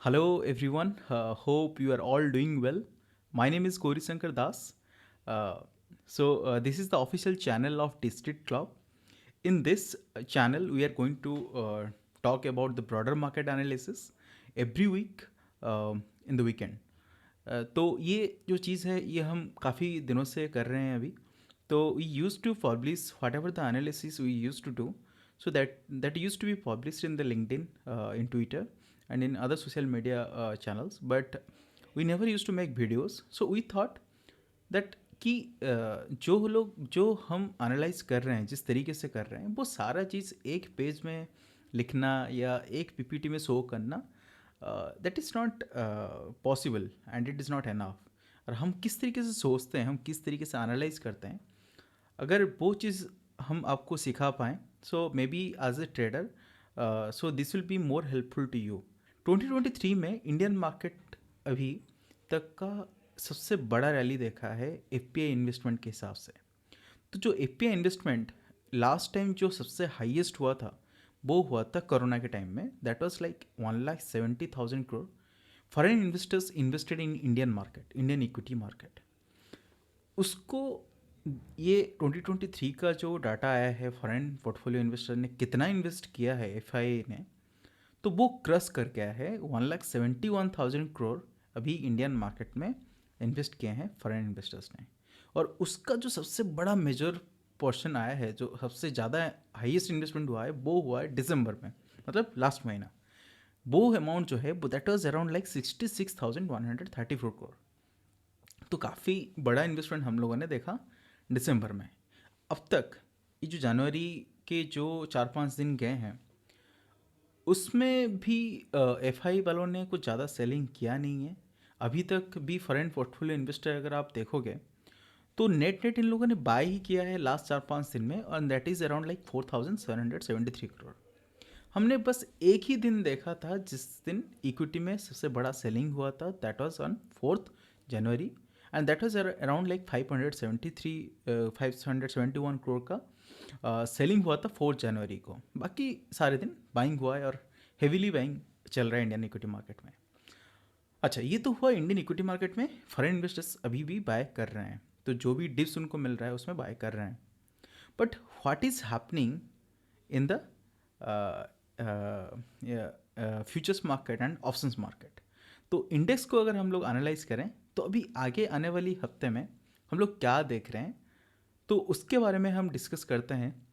Hello, everyone. Hope you are all doing well. My name is Kori Sankar Das. This is the official channel of District Club. In this channel, we are going to talk about the broader market analysis every week in the weekend. तो ये जो चीज़ है ये हम काफ़ी दिनों से कर रहे हैं अभी. तो we use to publish whatever the analysis we use to do. So that used to be published in the LinkedIn, in Twitter, and in other social media channels. But we never used to make videos. So we thought that कि जो हम analyse कर रहे हैं, जिस तरीके से कर रहे हैं, वो सारा चीज़ एक पेज में लिखना या एक पीपीटी में शो करना, that is not possible and it is not enough. और हम किस तरीके से सोचते हैं, हम किस तरीके से एनालाइज करते हैं, अगर वो चीज़ हम आपको सिखा पाएँ, so maybe as a trader, so this will be more helpful to you. 2023 में इंडियन मार्केट अभी तक का सबसे बड़ा रैली देखा है एफ इन्वेस्टमेंट के हिसाब से. तो जो एफ इन्वेस्टमेंट लास्ट टाइम जो सबसे हाईएस्ट हुआ था, वो हुआ था कोरोना के टाइम में. That was like 1,70,000 crore foreign investors invested in Indian market, Indian equity market. उसको ये 2023 का जो डाटा आया है, फॉरेन पोर्टफोलियो इन्वेस्टर ने कितना इन्वेस्ट किया है एफ ने, तो वो क्रस कर गया है 1,71,000 करोड़ अभी इंडियन मार्केट में इन्वेस्ट किए हैं फॉरेन इन्वेस्टर्स ने. और उसका जो सबसे बड़ा मेजर पोर्शन आया है, जो सबसे ज़्यादा हाईएस्ट इन्वेस्टमेंट हुआ है, वो हुआ है दिसंबर में, मतलब लास्ट महीना. वो अमाउंट जो है वो that was around like 66,134 crore. तो काफ़ी बड़ा इन्वेस्टमेंट हम लोगों ने देखा दिसंबर में. अब तक ये जो जनवरी के जो 4-5 दिन गए हैं, उसमें भी एफ वालों ने कुछ ज़्यादा सेलिंग किया नहीं है अभी तक भी. फॉरेन पोर्टफोलियो इन्वेस्टर अगर आप देखोगे तो नेट नेट इन लोगों ने बाय ही किया है लास्ट 4-5 दिन में, और that is around like 4,773 crore. हमने बस एक ही दिन देखा था जिस दिन इक्विटी में सबसे बड़ा सेलिंग हुआ था, that was on 4 January, and that was around like 571 crore का सेलिंग हुआ था 4 जनवरी को. बाकी सारे दिन बाइंग हुआ है और हेवीली बाइंग चल रहा है इंडियन इक्विटी मार्केट में. अच्छा, ये तो हुआ इंडियन इक्विटी मार्केट में फॉरेन इन्वेस्टर्स अभी भी बाय कर रहे हैं, तो जो भी डिप्स उनको मिल रहा है उसमें बाय कर रहे हैं. But what is happening in the futures market and options market? तो इंडेक्स को अगर हम लोग एनालाइज करें तो अभी आगे आने वाली हफ्ते में हम लोग क्या देख रहे हैं, तो उसके बारे में हम डिस्कस करते हैं.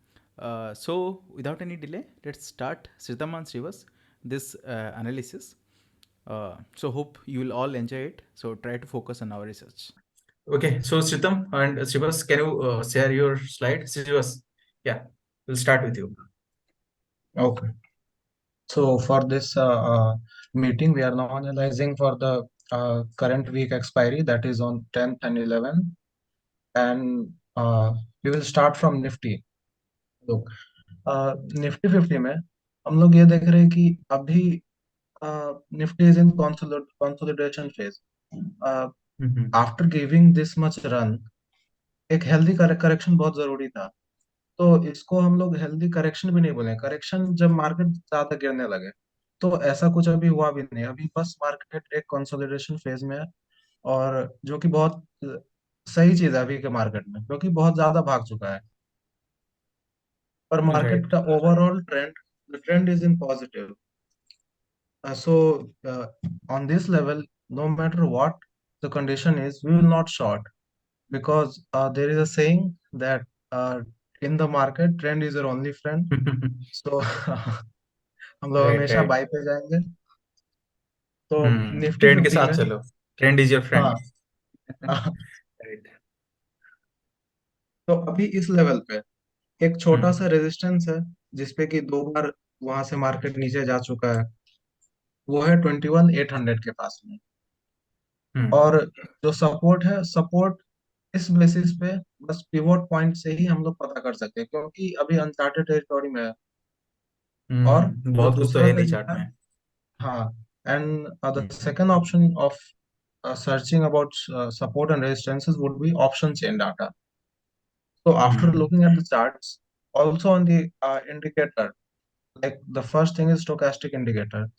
So without any delay let's start Shritam and Shrivas this analysis. So hope you will all enjoy it. So try to focus on our research. Okay, so Shritam and Srivas, can you share your slide? Srivas, yeah, we'll start with you. Okay. So for this meeting, we are now analyzing for the current week expiry, that is on 10th and 11th, and we will start from Nifty. लोग Nifty 50 में हम लोग ये देख रहे हैं कि अभी Nifty is in consolidation phase. After giving this much run, एक हेल्दी करेक्शन बहुत जरूरी था. तो इसको हम लोग हेल्दी करेक्शन भी नहीं बोले, करेक्शन जब मार्केट ज्यादा गिरने लगे. तो ऐसा कुछ अभी हुआ भी नहीं, अभी बस मार्केट एक कंसोलिडेशन फेज में है. और जो कि बहुत सही चीज है अभी के मार्केट में, क्योंकि बहुत ज्यादा भाग चुका है. पर मार्केट Right. का overall trend is in positive. So on this level, no matter what the condition is, we will not short, because there is a saying that in the market, trend is your only friend. So हम लोग Right, हमेशा right. By पे जाएंगे. तो Nifty trend के 50 साथ में, चलो. Trend is your friend. हाँ. राइट. तो अभी इस लेवल पे एक छोटा सा हम्म. रेजिस्टेंस है, जिसपे कि 2 बार वहां से मार्केट नीचे जा चुका है. वो है 21,800 के पास में. हम्म. और जो सपोर्ट है, सपोर्ट इस बेसिस पे बस पिवोट पॉइंट से ही हम लोग पता कर सकते हैं, क्योंकि अभी अनचार्टेड टेरिटोरी में है. और जो बहुत कुछ तो दूसरा है नहीं चार्ट तरीका, में. हाँ, and the hmm. Second option of searching about support and resistances would be option chain data. So after hmm. looking at the charts, also on the indicator, like the first thing is stochastic indicator.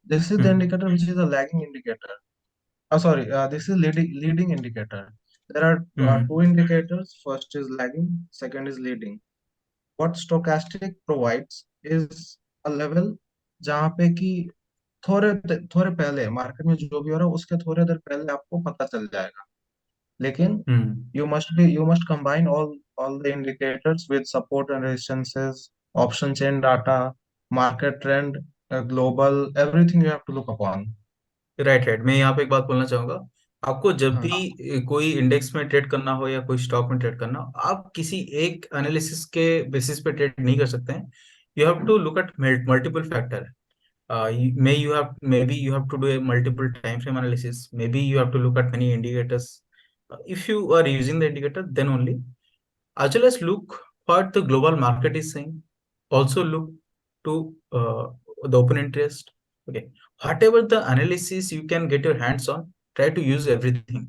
This is the Hmm. indicator which is a lagging indicator. Sorry, this is leading indicator. There are two Hmm. indicators. First is lagging, second is leading. What stochastic provides is a level जहाँ पे कि थोड़े पहले market में जो भी हो रहा है उसके थोड़े देर पहले आपको पता चल जाएगा. लेकिन Hmm. you must combine all the indicators with support and resistances, option chain data, market trend, global, everything you have to look upon. Right right, मैं यहाँ पे एक बात बोलना चाहूंगा। आपको जब हाँ. भी कोई इंडेक्स में ट्रेड करना हो या कोई स्टॉक में ट्रेड करना हो, आप किसी एक एनालिसिस के बेसिस पे ट्रेड नहीं कर सकते हैं। You have to look at multiple factor. maybe you have to do a multiple time frame analysis, maybe you have to look at many indicators. If you are using the indicator, then only as well as look what the global market is saying. Also look to the open interest. Okay, whatever the analysis you can get your hands on, try to use everything.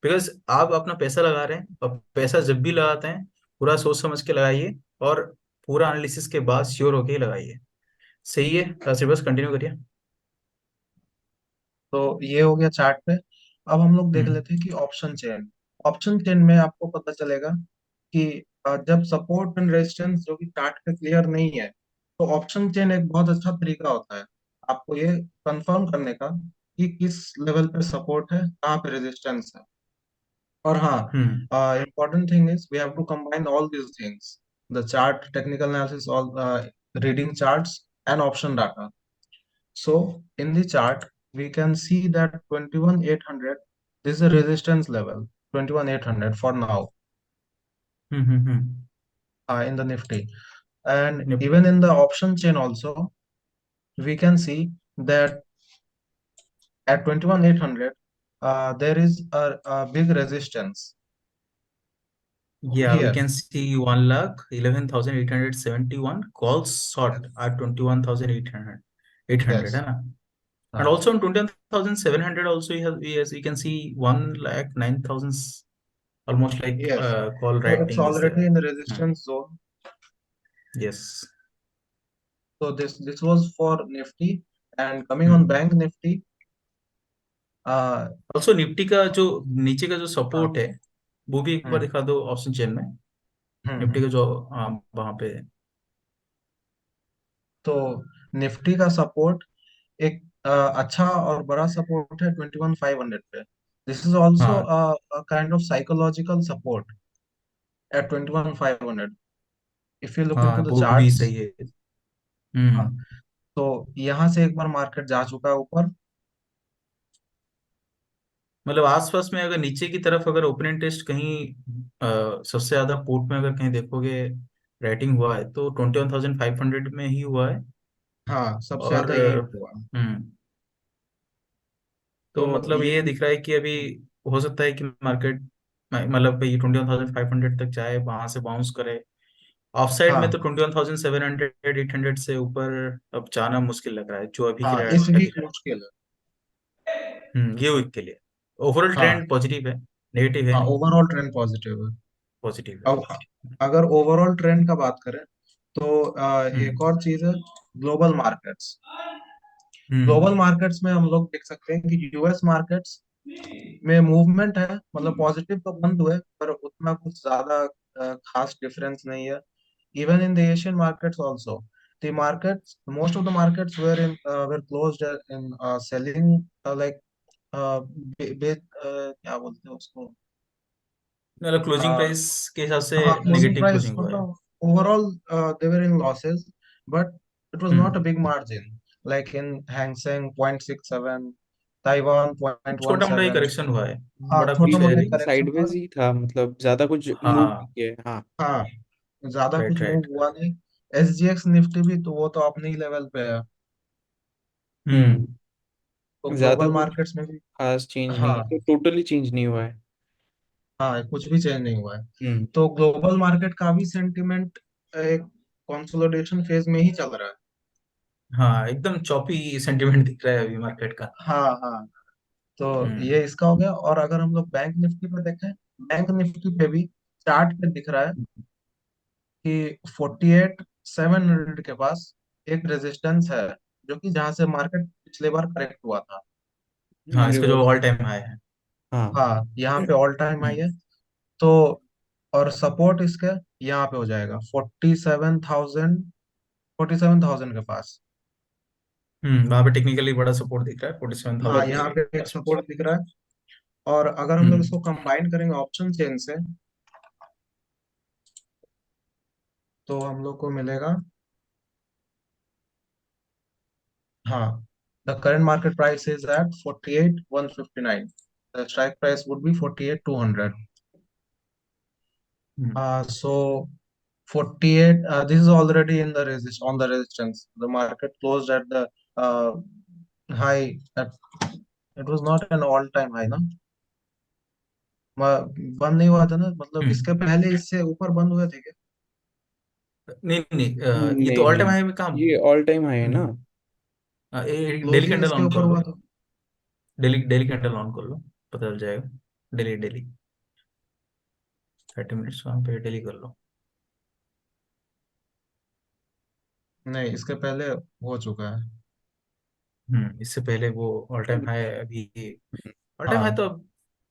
Because आप अपना पैसा लगा रहे हैं, और पैसा जब भी लगाते हैं पूरा सोच समझ के लगाइए, और पूरा एनालिसिस के बाद श्योर होके ही लगाइए। सही है, सिर्फ बस कंटिन्यू करिए। तो ये हो गया चार्ट पे. अब हम लोग देख हम्म। लेते हैं कि ऑप्शन चेन में आपको पता चलेगा कि जब सपोर्ट एंड रेजिस्टेंस जो कि चार्ट पे क्लियर नहीं है, तो ऑप्शन चेन एक बहुत अच्छा तरीका होता है आपको ये कंफर्म करने का कि किस लेवल पे सपोर्ट है, कहाँ पे रेजिस्टेंस है. और हम्म। हाँ, important thing is we have to combine all these things: the chart, technical analysis, all reading charts and option data. So in the chart, we can see that 21,800, this is a resistance level, 21,800 for now, hmm. in the Nifty. And Yep. even in the option chain also, we can see that at 21,800, there is a big resistance Yeah, we here. can see 1,11,871 calls short at 21,800, 800, Yes. है ना? And हाँ. also on 21,700 also you have, yes, we can see 1,09,000, almost like Yes. call So it's writing is there. already in the Hmm. resistance zone. Yes. So this was for Nifty, and coming on Hmm. Bank Nifty, uh, Also Nifty का जो नीचे का जो हाँ. Support है, वो भी एक बार हम्म. दिखा दो ऑप्शन चेन में। निफ्टी हम्म. का जो वहां पे। तो निफ्टी का सपोर्ट एक अच्छा और बड़ा सपोर्ट है 21,500 पे. दिस इज ऑल्सो हाँ kind of psychological support at 21,500 if you look हाँ, इनटू द वो भी चार्ट्स. सही है। हाँ. हम्म। तो यहाँ से एक बार मार्केट जा चुका है ऊपर. मतलब आसपास में अगर नीचे की तरफ अगर ओपन टेस्ट कहीं सबसे ज्यादा पोर्ट में अगर कहीं देखोगे राइटिंग हुआ है तो 21,500 में ही हुआ है। हाँ, सबसे और ज्यादा यही हुआ. तो तो मतलब ये ये दिख रहा है कि अभी हो सकता है कि मार्केट मतलब ये 21,500 तक जाए, वहां से बाउंस करे। ऑफ साइड में हाँ. तो 21,700 800 से ऊपर अब जाना मुश्किल लग रहा है जो अभी की हाँ, इस रेट वीक है। मुश्किल है. ये वीक के लिए ओवरऑल हाँ. ट्रेंड पॉजिटिव है, नेगेटिव है हाँ, नहीं, ओवरऑल ट्रेंड पॉजिटिव है. पॉजिटिव है। अब अगर ओवरऑल ट्रेंड का बात करें तो एक हम्म। और चीज है ग्लोबल मार्केट्स. ग्लोबल हम्म। मार्केट्स में हम लोग देख सकते हैं कि यूएस मार्केट्स में मूवमेंट है, मतलब पॉजिटिव तो बंद हुए पर उतना कुछ ज्यादा खास डिफरेंस नहीं है. Even in the Asian markets also, the markets, most of the markets were closed in selling, like क्या बोलते हैं उसको. मतलब क्लोजिंग uh, प्राइस के हिसाब से हाँ, क्लोजिंग नेगेटिव प्राइस क्लोजिंग हुआ है। मतलब overall they were in losses, but it was not a hmm. big margin, like in Hang Seng 0.67, Taiwan छोटा मोटा ही 0.17. करेक्शन हुआ है, हाँ, बड़ा छोटा कुछ है मोटा नहीं। करेक्शन था. साइडवेज ही था, मतलब ज्यादा कुछ मूव नहीं हाँ। किया है। हाँ। हाँ, ज्यादा राइट कुछ मूव राइट। हुआ नहीं. एसजीएक्स निफ्टी भी तो वो तो अपने ही लेवल पे है. हम्म। हम्म। तो ज्यादा ग्लोबल कुछ मार्केट्स में भी. खास चेंज नहीं हाँ. है, तो टोटली चेंज नहीं हुआ है। हाँ, कुछ भी चेंज नहीं हुआ है. हम्म। तो ग्लोबल मार्केट का भी सेंटिमेंट एक कंसोलिडेशन फेज में ही चल रहा है. हाँ, एकदम चॉपी सेंटीमेंट दिख रहा है अभी मार्केट का। हाँ. हाँ. तो हम्म। ये इसका हो गया. और अगर हम लोग बैंक निफ्टी पे देखें, बैंक निफ्टी पे भी चार्ट पे दिख रहा है कि 48,700 के पास एक रेजिस्टेंस है, जो कि जहां से मार्केट पिछले बार करेक्ट हुआ था। हाँ, इसका जो रिवर्स। ऑल टाइम हाई है। हाँ। हाँ, यहाँ पे ऑल टाइम हाई हम्म है। तो और सपोर्ट इसका यहाँ पे हो जाएगा 47,000 के पास। वहां पे टेक्निकली बड़ा सपोर्ट दिख रहा है 47,000 हाँ, के यहाँ पे एक आसपास। सपोर्ट दिख रहा है। और अगर हम लोग हम्म इसको कंबाइन करेंगे ऑप्शन चेन से, तो हम लोग को मिलेगा, हाँ, the current market price is at 48,159। The strike price would be 48,200। Hmm So 48, this is already in the on the resistance. The market closed at the high. It was not an all time high ना, बंद नहीं हुआ था ना, मतलब इसके हम्म पहले इससे ऊपर बंद हुए थे क्या? नहीं नहीं, ये तो नहीं ऑल टाइम नहीं, हाई में कहाँ। ये ऑल टाइम हाई है ना। डेली क्लोजिंग कैंडल इसके ऑन ऊपर कर हुआ लो। था। डेली डेली कैंडल ऑन कर लो, पता चल जाएगा। डेली डेली 30 मिनट्स वहां पे डेली कर लो। नहीं, इसके पहले हो चुका है। इससे पहले वो ऑल टाइम हाई है अभी। ऑल टाइम हाई हाँ तो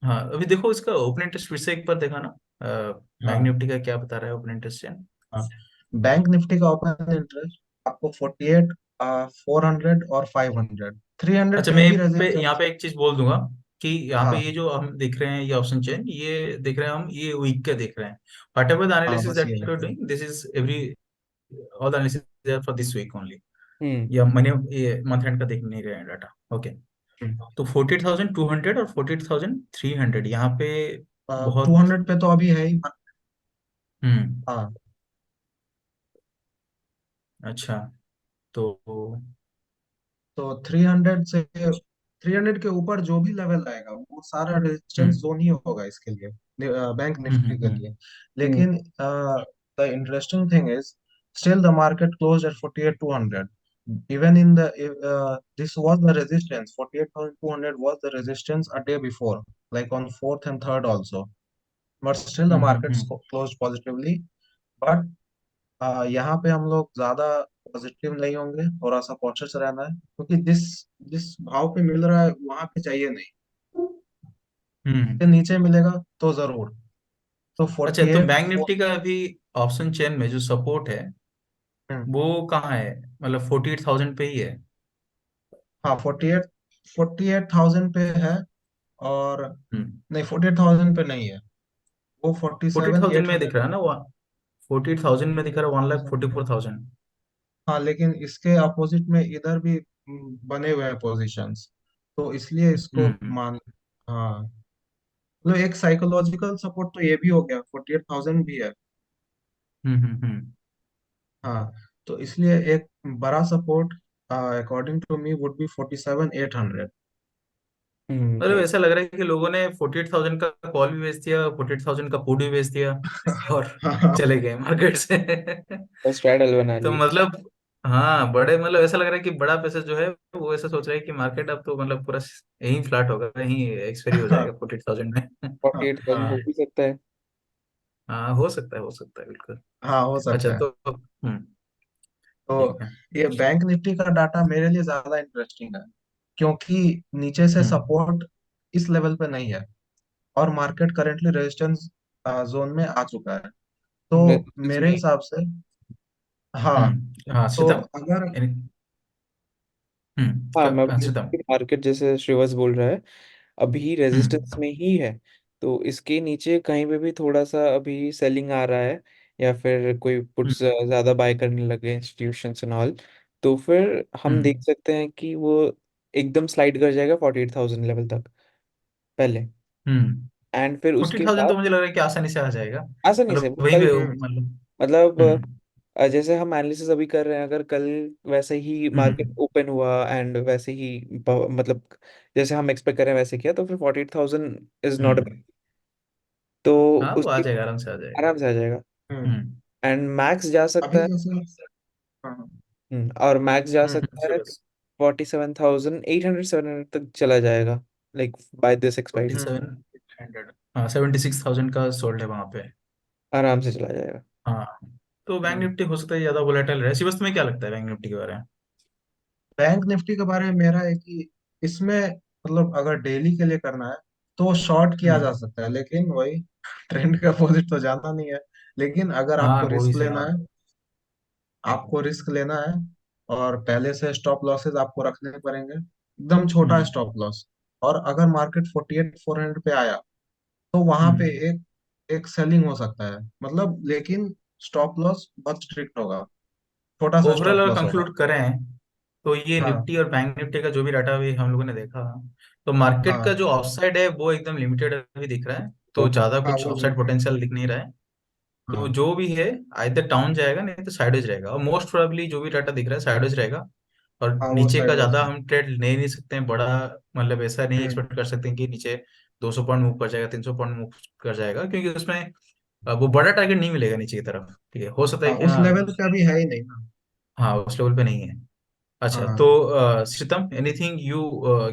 हाँ, अभी देखो इसका ओपन इंटरेस्ट फिर से एक बार देखा ना। बैंक हाँ निफ्टी का क्या बता रहा है ओपन इंटरेस्ट। हाँ। बैंक निफ्टी का ओपन इंटरेस्ट आपको 48, 400 और 500, 300 अच्छा, पे मैं भी यहाँ रेजिस्टेंस। पे एक चीज बोल दूंगा कि यहाँ पे हाँ ये जो हम देख रहे हैं ये ऑप्शन चेन, ये देख रहे हैं हम, ये वीक का देख रहे हैं। व्हाट एवर द हाँ, एनालिसिस बस ये दैट है। You are doing, this is every all the analysis for this week only. हम्म या मैंने ये मंथ एंड का देख नहीं रहे हैं डाटा। ओके, तो 48,200 और 48,300 यहाँ पे टू बहुत। हंड्रेड पे तो अभी है ही। हम्म हाँ, अच्छा, तो तो 300 के ऊपर जो भी लेवल आएगा वो सारा रेजिस्टेंस हम्म जोन ही होगा इसके लिए, बैंक हम्म निफ्टी के हम्म लिए। हम्म लेकिन the interesting thing is still the market closed eight 48,200। even in the this was the resistance, 48,200 was the resistance a day before, like on 4th and 3rd also, but still the markets hmm. closed positively. But यहाँ पे हम लोग ज्यादा positive नहीं होंगे, थोड़ा सा cautious रहना है, क्योंकि जिस जिस भाव पे मिल रहा है वहां पे चाहिए नहीं, हम्म। के नीचे मिलेगा तो जरूर। तो अच्छा, फोर्टी तो एट बैंक निफ्टी का अभी ऑप्शन चेन में जो सपोर्ट है वो कहाँ है, मतलब 48,000 पे ही है। हाँ, 48,000 पे है। और हम्म नहीं, 48,000 पे नहीं है, वो forty forty seven thousand eight में दिख रहा है हंड्रेड ना वो। 48,000 में दिख रहा है 1,44,000। हाँ, लेकिन इसके अपोजिट में इधर भी बने हुए हैं पोजीशंस, तो इसलिए इसको हम्म मान। हाँ, मतलब एक साइकोलॉजिकल सपोर्ट तो ये भी हो गया, 48,000 भी है। हम्म। हाँ, तो इसलिए एक बड़ा support according to me would be 47,800। मतलब राइट। ऐसा लग रहा है कि लोगों ने 48,000 का कॉल भी बेच दिया, 48,000 का पुट भी बेच दिया और हाँ चले गए मार्केट से। बस स्ट्रैडल बना तो लिए। मतलब हाँ, बड़े मतलब ऐसा लग रहा है कि बड़ा पैसा जो है वो ऐसा सोच रहा है कि मार्केट अब तो मतलब पूरा यहीं फ्लैट होगा, यहीं एक्सपायरी हो जाएगा 48,000 में। 48,000 हो हाँ भी सकता है। हाँ, हो सकता है, हो सकता है, बिल्कुल। हाँ, हो अच्छा, सकता है। तो तो ठीक है। ये बैंक निफ्टी का डाटा मेरे लिए ज्यादा इंटरेस्टिंग है, क्योंकि नीचे से हम्म सपोर्ट इस लेवल पे नहीं है, और मार्केट करेंटली रेजिस्टेंस जोन में आ चुका है। तो रेजिस्टेंस मेरे में। हिसाब से, हाँ, हाँ, तो सीतम। अगर, हाँ, मैं बोल सीतम। मार्केट जैसे श्रीवत्स बोल रहा है अभी रेजिस्टेंस हम्म में ही है। तो इसके नीचे कहीं पे भी थोड़ा सा अभी सेलिंग आ रहा है या फिर कोई पुट्स हम्म ज्यादा बाय करने लगे इंस्टीट्यूशंस एंड ऑल, तो फिर हम देख हम्म सकते हैं कि वो एकदम स्लाइड कर जाएगा 48,000 लेवल तक पहले। हम्म एंड फिर फोर्टी उसके थाउजेंड बाद तो मुझे लग रहा है कि आसानी से आ जाएगा, आसानी से मतलब वो वहीं कल, पे हम्म मतलब। मतलब हम्म जैसे हम एनालिसिस अभी कर रहे हैं, अगर कल वैसे ही मार्केट हम्म ओपन हुआ एंड वैसे ही मतलब जैसे हम एक्सपेक्ट कर रहे हैं वैसे किया, तो फिर 48,000 इज नॉट, हम्म तो हाँ, वो आ उसके जाएगा, आराम से आ जाएगा। आराम से आ जाएगा। हम्म। हम्म एंड मैक्स जा सकता अभी है। जैसे, हाँ और मैक्स जा सकता है श्योर। 47,800 700 तक चला जाएगा, like by this forty expiry seven 100 हाँ, 76,000 का सोल्ड है वहां पे। आराम से चला जाएगा। हाँ, तो बैंक हम्म। निफ्टी हो सकता है ज्यादा वोलेटाइल रहे। शिवस्त में क्या लगता है बैंक निफ्टी के बारे में। बैंक निफ्टी के बारे में मेरा है कि इसमें मतलब अगर डेली के लिए करना है तो शॉर्ट किया जा हम्म। सकता है, लेकिन वही ट्रेंड के अपोजिट तो जाना नहीं है। लेकिन अगर हाँ आपको वो भी रिस्क सही लेना है। है, आपको रिस्क लेना है और पहले से स्टॉप लॉसेस आपको रखने पड़ेंगे, एकदम छोटा हम्म। Stop loss. और अगर मार्केट 48,400 पे आया तो वहां पे हम्म। एक एक सेलिंग हो सकता है, मतलब, लेकिन स्टॉप लॉस बहुत स्ट्रिक्ट होगा, छोटा सा ओवरऑल स्टॉप अगर लॉस होगा। कंक्लूड करें तो ये हाँ निफ्टी और बैंक निफ्टी का जो भी डाटा अभी हम लोगों ने देखा, तो मार्केट का हाँ जो ऑफसाइड है वो एकदम लिमिटेड अभी दिख रहा है, वो तो ज्यादा हाँ कुछ वो ऑफसाइड लिमिटेड। पोटेंशियल दिख नहीं रहा है। तो हाँ जो भी है आइदर डाउन जाएगा नहीं तो साइडवेज रहेगा, और मोस्ट प्रोबेबली जो भी डाटा दिख रहा है साइडवेज रहेगा। और हाँ वो नीचे का साइडवेज ज्यादा है। हम ट्रेड ले नहीं सकते हैं बड़ा, मतलब ऐसा नहीं हम्म। एक्सपेक्ट कर सकते हैं कि नीचे 200 पॉइंट मूव कर जाएगा, 300 पॉइंट मूव कर जाएगा, क्योंकि उसमें वो बड़ा टारगेट नहीं मिलेगा नीचे की तरफ। ठीक है, हो सकता है हाँ कि उस हाँ। लेवल पे अभी है ही नहीं ना। हाँ उस लेवल पे नहीं है। अच्छा, तो हाँ Shritam, anything you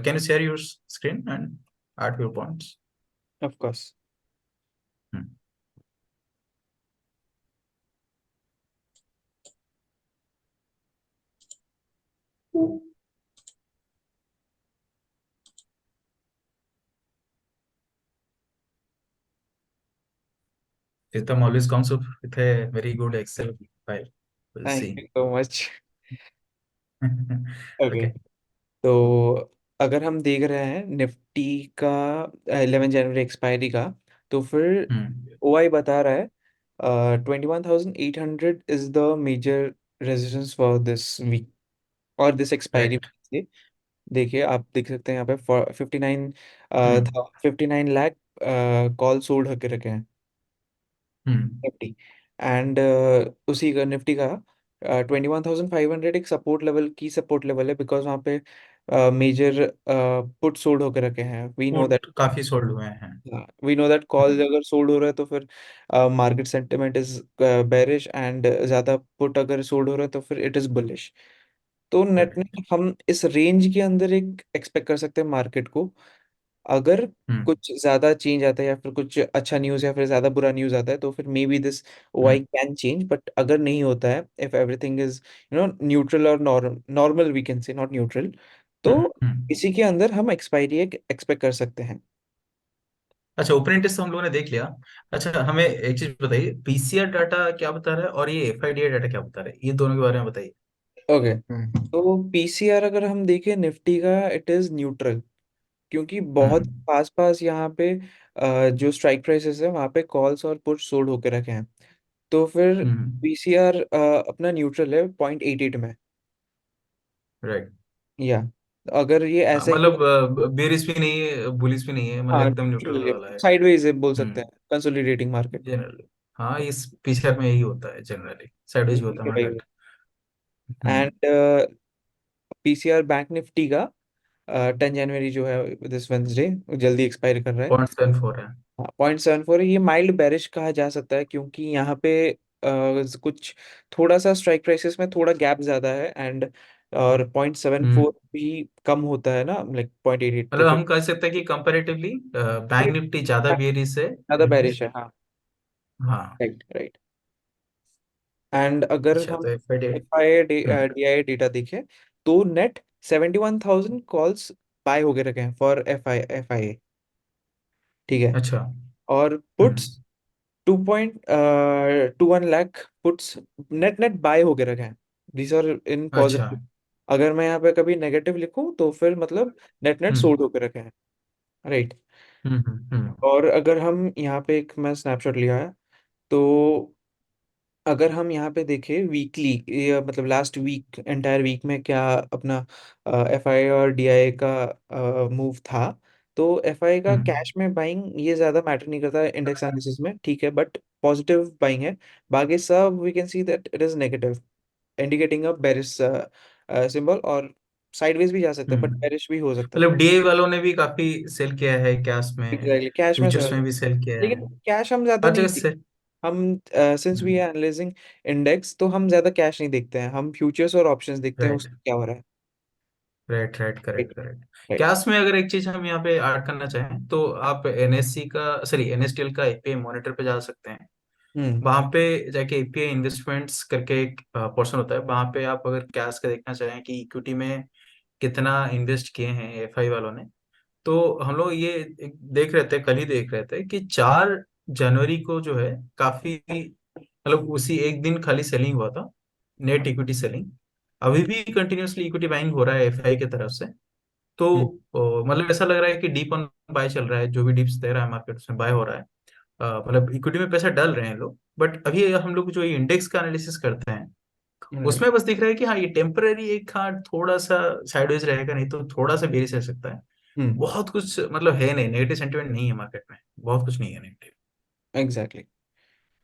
can you share your screen and add your points? Of course. Pritam always comes up with a very good Excel file. We'll thank see. You so much. Okay, Okay. तो अगर हम देख रहे हैं Nifty का 11 जनवरी expiry का, तो फिर हम्म। ओआई बता रहा है 21,800 is the major resistance for this week और दिस एक्सपायरी। Right. देखिए, आप देख सकते हैं यहाँ पे 59 हम्म। 59 लाख कॉल सोल्ड होके रखे हैं हम्म। निफ्टी। एंड उसी का निफ्टी का 21,500 एक सपोर्ट लेवल की सपोर्ट लेवल है, बिकॉज वहाँ पे मेजर पुट सोल्ड होकर रखे हैं। We know that. पुट काफी सोल्ड हुए हैं। We know that call hmm. अगर सोल्ड हो रहा है तो फिर market sentiment is bearish, and ज़्यादा पुट अगर सोल्ड हो रहा है तो फिर इट इज़ बुलिश। तो नेट Right. नेट हम इस रेंज के अंदर एक एक्सपेक्ट कर सकते हैं मार्केट को। अगर हम्म। कुछ ज्यादा चेंज आता है या फिर कुछ अच्छा न्यूज़ या फिर ज्यादा बुरा न्यूज़ आता है तो फिर maybe this why hmm. Can change. But अगर नहीं होता है, इफ एवरीथिंग इज न्यूट्रल और normal, we can say not neutral, तो हम्म। इसी के अंदर हम एक्सपायरी एक एक्सपेक्ट कर सकते हैं। अच्छा, ओपन इंटरेस्ट तो हम लोगों ने देख लिया। अच्छा, हमें एक चीज बताइए, पीसीआर डाटा क्या बता रहा है और ये एफआईडीआई डाटा क्या बता रहा है, ये दोनों के बारे में बताइए। ओके, हम्म तो पीसीआर अगर हम देखें निफ्टी का, इट इज न्यूट्रल, क्योंकि बहुत हम्म। पास पास यहाँ पे जो स्ट्राइक प्राइसेस है वहाँ पे कॉल्स और पुट सोल्ड होके रखे हैं। तो फिर हम्म। पीसीआर अपना न्यूट्रल है 0.88 में। राइट। या अगर ये ऐसा ही मतलब बेरिश भी नहीं है, बुलिश भी नहीं है, मतलब हाँ एकदम न्यूट्रल वाला है। साइडवेज बोल सकते हम्म। हैं, कंसोलिडेटिंग मार्केट। जनरली। हाँ, इस पीसीआर में यही होता है जनरली, साइडवेज भी होता है market. Hmm. And PCR bank Nifty का 10 जनवरी जो है दिस वेंसडे जल्दी एक्सपायर कर रहा है। 0.74 है। 0.74 है, ये माइल्ड बेरिश कहा जा सकता है, क्योंकि यहाँ पे कुछ थोड़ा सा स्ट्राइक प्राइसेस में थोड़ा गैप ज्यादा है, एंड और 0.74 हम्म। भी कम होता है ना, लाइक 0.88, तो मतलब फिर हम कह सकते हैं कि कंपैरेटिवली बैंक निफ्टी ज्यादा बेयरिश है ज्यादा बेरिश निफ्टी। है। हाँ, हाँ। Right right. एंड अगर अच्छा, हम तो एफआईडी। F I hmm. D I data देखें, तो नेट 71,000 कॉल्स बाय हो गए रखे हैं फॉर एफ आई ए। ठीक है, अच्छा। और puts hmm. 2.21 lakh puts net net buy हो गए रखे हैं। दीज आर इन अच्छा। पॉजिटिव। अगर मैं यहाँ पे कभी नेगेटिव लिखूं तो फिर मतलब नेट नेट हम्म। सोल्ड होकर रखे हैं, राइट। हम्म। हम्म। और अगर हम यहाँ पे एक मैं स्नैपशॉट लिया है, तो अगर हम यहाँ पे देखें वीकली, या मतलब लास्ट वीक एंटायर वीक में क्या अपना एफ आई और डी आई का मूव था, तो एफ आई का हम्म। कैश में बाइंग ये ज़्यादा मैटर नहीं करता इंडेक्स एनालिसिस में, ठीक है, बट पॉजिटिव बाइंग है। बाकी सब we can see that it is negative, indicating a bearish symbol, और साइडवेज भी जा सकता है बट हम्म। बेरिश भी हो सकता है। मतलब डीए वालों ने भी काफी सेल किया है, कैश में, एग्जैक्टली, कैश में फ्यूचर्स ज्यादा, में भी सेल किया है। लेकिन कैश हम ज्यादा हर नहीं जगह देखते। से। हम since we hmm. Are analysing index, तो हम ज्यादा कैश नहीं देखते हैं, हम फ्यूचर्स और ऑप्शंस देखते हैं राइट। उसमें क्या हो रहा है। Right. Right. Correct. Right correct. Right. Cash में अगर एक चीज हम यहाँ पे ऐड करना चाहें तो आप एनएससी का, सॉरी, एनएसटीएल का एपीआई मॉनिटर पे जा सकते हैं। वहां पे जाके एपीआई इन्वेस्टमेंट्स करके एक पोर्शन होता है, वहां पे आप अगर कैश का देखना चाहें कि इक्विटी में कितना इन्वेस्ट किए हैं एफआई वालों ने, तो हम लोग ये देख रहे थे, कल ही देख रहे थे कि 4 जनवरी को जो है काफी, मतलब उसी एक दिन खाली सेलिंग हुआ था, नेट इक्विटी सेलिंग। अभी भी कंटिन्यूअसली इक्विटी बाइंग हो रहा है एफआई की तरफ से। तो मतलब ऐसा लग रहा है कि डीप ऑन बाय चल रहा है, जो भी डिप्स दे रहा है मार्केट उसमें बाय हो रहा है। मतलब इक्विटी में पैसा डाल रहे हैं लोग, बट अभी हम लोग जो ये इंडेक्स का एनालिसिस करते हैं राइट। उसमें बस दिख रहा है कि हाँ ये टेम्पररी एक, हाँ थोड़ा सा साइडवेज रहेगा, नहीं तो थोड़ा सा बेरिश रह सकता है। हम्म। बहुत कुछ मतलब है नहीं, नेगेटिव सेंटिमेंट नहीं है मार्केट में, बहुत कुछ नहीं है negative. Exactly.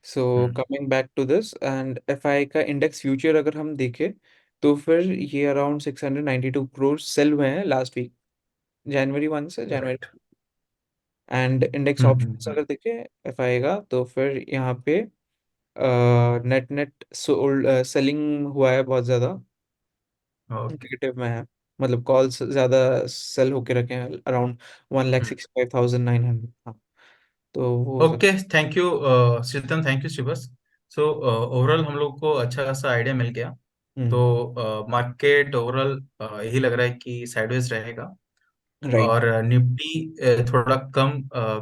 So hmm. Coming back to this एंड एफआई का इंडेक्स फ्यूचर अगर हम देखें तो फिर ये अराउंड 692 करोड़ सेल हुए हैं लास्ट वीक, जनवरी 1 से जनवरी। Right. And index hmm. Options अगर देखें एफआई का तो फिर यहाँ पे नेट नेट सेलिंग हुआ है बहुत ज़्यादा, ओके। नेगेटिव में है। मतलब कॉल्स ज़्यादा सेल होके रखे हैं अराउंड 1,65,900। हाँ, तो वो हो ओके, सकता thank you Sheetal, thank you Shivas. So overall हम लोग को अच्छा खासा आइडिया मिल गया। है। तो मार्केट ओवरऑल यही लग रहा है कि साइडवेज रहेगा। राइट। और निफ्टी थोड़ा कम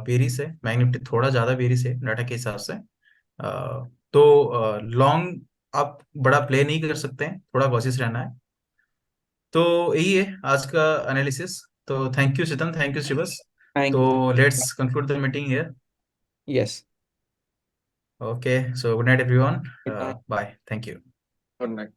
बेरिश है, बैंक निफ्टी थोड़ा ज्यादा बेरिश है डाटा के हिसाब से। तो लॉन्ग आप बड़ा प्ले नहीं कर सकते हैं, थोड़ा कॉशियस रहना है। तो यही है आज का एनालिसिस। तो thank you Sheetal, thank you Shivas. Thank तो you. Let's conclude the meeting here. Yes. Okay, so good night everyone. Good night. Bye, thank you. Good night.